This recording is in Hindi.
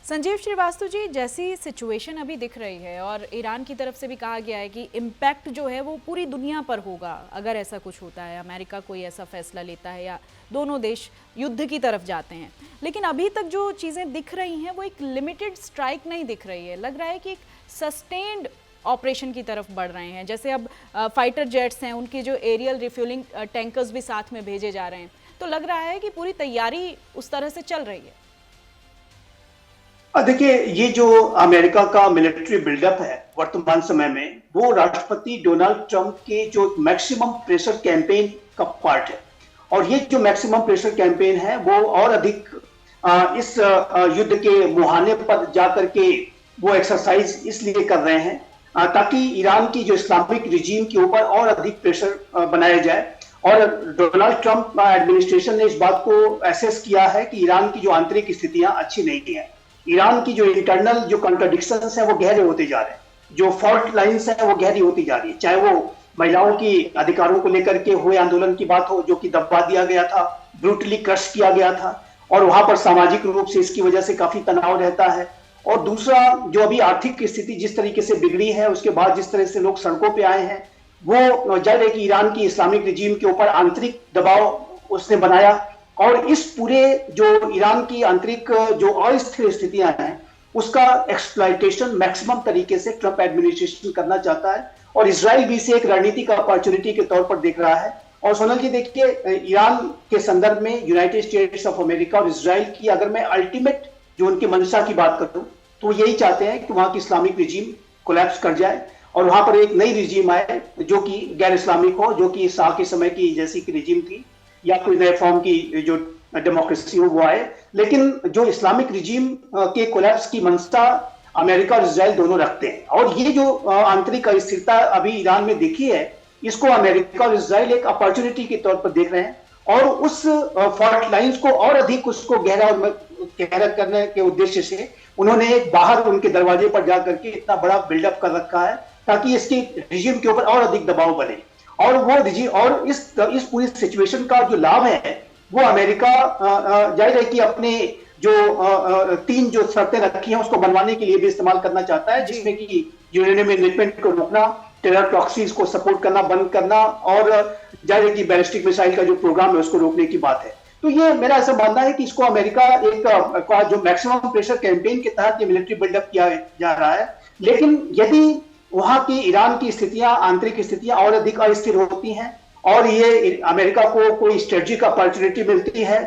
संजीव श्रीवास्तव जी, जैसी सिचुएशन अभी दिख रही है और ईरान की तरफ से भी कहा गया है कि इम्पैक्ट जो है वो पूरी दुनिया पर होगा अगर ऐसा कुछ होता है, अमेरिका कोई ऐसा फैसला लेता है या दोनों देश युद्ध की तरफ जाते हैं। लेकिन अभी तक जो चीज़ें दिख रही हैं वो एक लिमिटेड स्ट्राइक नहीं दिख रही है, लग रहा है कि एक सस्टेन्ड ऑपरेशन की तरफ बढ़ रहे हैं। जैसे अब फाइटर जेट्स हैं, उनकी जो एरियल रिफ्यूलिंग टैंकर्स भी साथ में भेजे जा रहे हैं, तो लग रहा है कि पूरी तैयारी उस तरह से चल रही है। देखिए, ये जो अमेरिका का मिलिट्री बिल्डअप है वर्तमान समय में, वो राष्ट्रपति डोनाल्ड ट्रंप के जो मैक्सिमम प्रेशर कैंपेन का पार्ट है। और ये जो मैक्सिमम प्रेशर कैंपेन है वो और अधिक इस युद्ध के मुहाने पर जाकर के वो एक्सरसाइज इसलिए कर रहे हैं ताकि ईरान की जो इस्लामिक रिजीम के ऊपर और अधिक प्रेशर बनाया जाए। और डोनाल्ड ट्रंप एडमिनिस्ट्रेशन ने इस बात को एसेस किया है कि ईरान की जो आंतरिक स्थितियां अच्छी नहीं है। ईरान की जो इंटरनल जो कॉन्ट्रडिक्शंस है वो गहरे होते जा रहे हैं, जो फॉल्ट लाइंस है वो गहरी होती जा रही है। चाहे वो महिलाओं की अधिकारों को लेकर के हुए आंदोलन की बात हो, जो कि दबा दिया गया था, ब्रूटली क्रश किया गया था, और वहां पर सामाजिक रूप से इसकी वजह से काफी तनाव रहता है। और दूसरा, जो अभी आर्थिक स्थिति जिस तरीके से बिगड़ी है, उसके बाद जिस तरह से लोग सड़कों पर आए हैं, वो जाहिर है कि ईरान की इस्लामिक रिजीम के ऊपर आंतरिक दबाव उसने बनाया। और इस पूरे जो ईरान की आंतरिक जो अस्थिर स्थितियां हैं, उसका एक्सप्लॉयटेशन मैक्सिमम तरीके से ट्रंप एडमिनिस्ट्रेशन करना चाहता है। और इजराइल भी इसे एक रणनीतिक अपॉर्चुनिटी के तौर पर देख रहा है। और सोनल जी देखिए, ईरान के संदर्भ में यूनाइटेड स्टेट्स ऑफ अमेरिका और इजराइल की अगर मैं अल्टीमेट जो उनकी मंशा की बात करूं, तो यही चाहते हैं कि वहां की इस्लामिक रिजीम कोलैप्स कर जाए और वहां पर एक नई रिजीम आए जो कि गैर इस्लामिक हो, जो कि शाह के समय की जैसी की रिजीम थी, या कोई नए फॉर्म की जो डेमोक्रेसी हो वो आए। लेकिन जो इस्लामिक रिजीम के कोलैप्स की मंशा अमेरिका और इजराइल दोनों रखते हैं। और ये जो आंतरिक अस्थिरता अभी ईरान में देखी है, इसको अमेरिका और इजराइल एक अपॉर्चुनिटी के तौर पर देख रहे हैं। और उस फॉल्ट लाइंस को और अधिक उसको गहरा करने के उद्देश्य से उन्होंने बाहर उनके दरवाजे पर जाकर के इतना बड़ा बिल्डअप कर रखा है ताकि इसके रिजीम के ऊपर और अधिक दबाव बने। और वो और इस पूरी सिचुएशन का जो लाभ है वो अमेरिका जाहिर है कि अपने जो तीन जो शर्तें रखी हैं उसको बनवाने के लिए भी इस्तेमाल करना चाहता है, जिसमें कि यूरेनियम एनरिचमेंट को रोकना, टेरर प्रॉक्सीज को सपोर्ट करना बंद करना, और जाहिर है कि बैलिस्टिक मिसाइल का जो प्रोग्राम है उसको रोकने की बात है। तो ये मेरा ऐसा मानना है कि इसको अमेरिका एक जो मैक्सिमम प्रेशर कैंपेन के तहत ये मिलिट्री बिल्डअप किया जा रहा है। लेकिन यदि वहां की ईरान की स्थितियां, आंतरिक स्थितियां और अधिक अस्थिर होती हैं और ये अमेरिका को कोई स्ट्रेटेजिक अपॉर्चुनिटी मिलती है